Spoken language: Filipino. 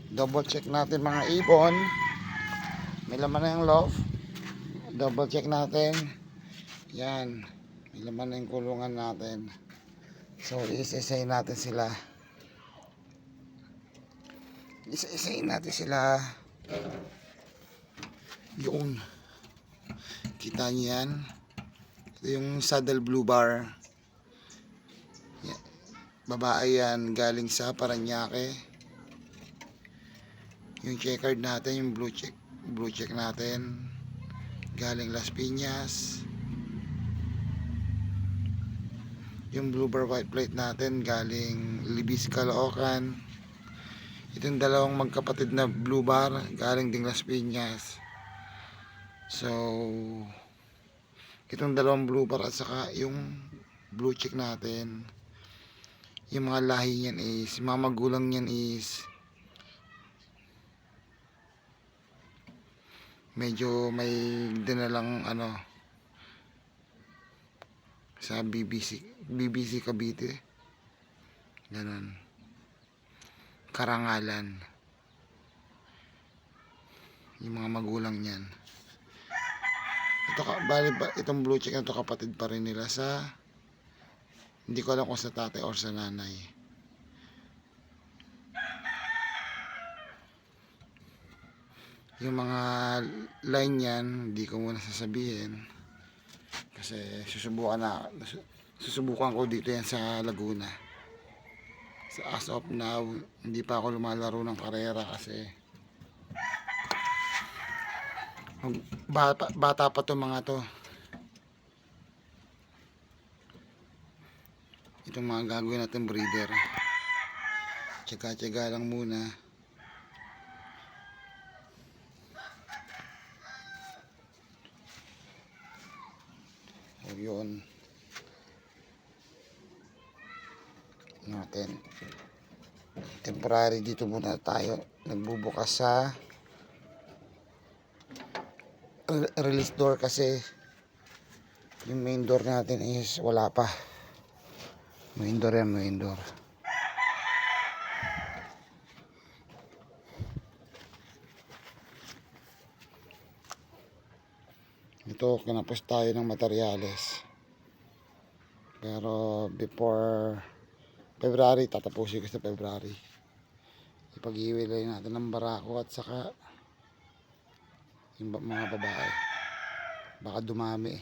Double check natin mga ibon. May laman na yung loob. Double check natin. Yan. May laman na yung kulungan natin. So isa-isayin natin sila. Isa-isayin natin sila. Yun. Kita niyo yan. Ito yung saddle blue bar. Yan. Babae yan. Galing sa Paranaque. Yung checkered natin, yung blue check natin, galing Las Piñas. Yung blue bar white plate natin, galing Libis, Caloocan. Itong dalawang magkapatid na blue bar, galing ding Las Piñas. So, itong dalawang blue bar at saka yung blue check natin, yung mga lahi niyan is, mga magulang niyan is medyo may dinalang ano sa BBC Cavite, ganun, karangalan, yung mga magulang niyan. Ito bali ba itong blue check na to, kapatid pa rin nila sa, hindi ko alam kung sa tatay or sa nanay. Yung mga line yan, hindi ko muna sasabihin kasi susubukan ko dito yan sa Laguna. So as of now, hindi pa ako lumalaro ng karera kasi bata pa to mga to. Itong mga gagawin natin breeder, tsaga-tsaga lang muna. O yun natin, temporary dito muna tayo, nagbubukas sa release door kasi yung main door natin is wala pa. Main door yan, main door. Ito, kinapos tayo ng materyales, pero before February, tatapusin ko sa February. Ipag-iwilay natin ng barako at saka yung mga babae, baka dumami.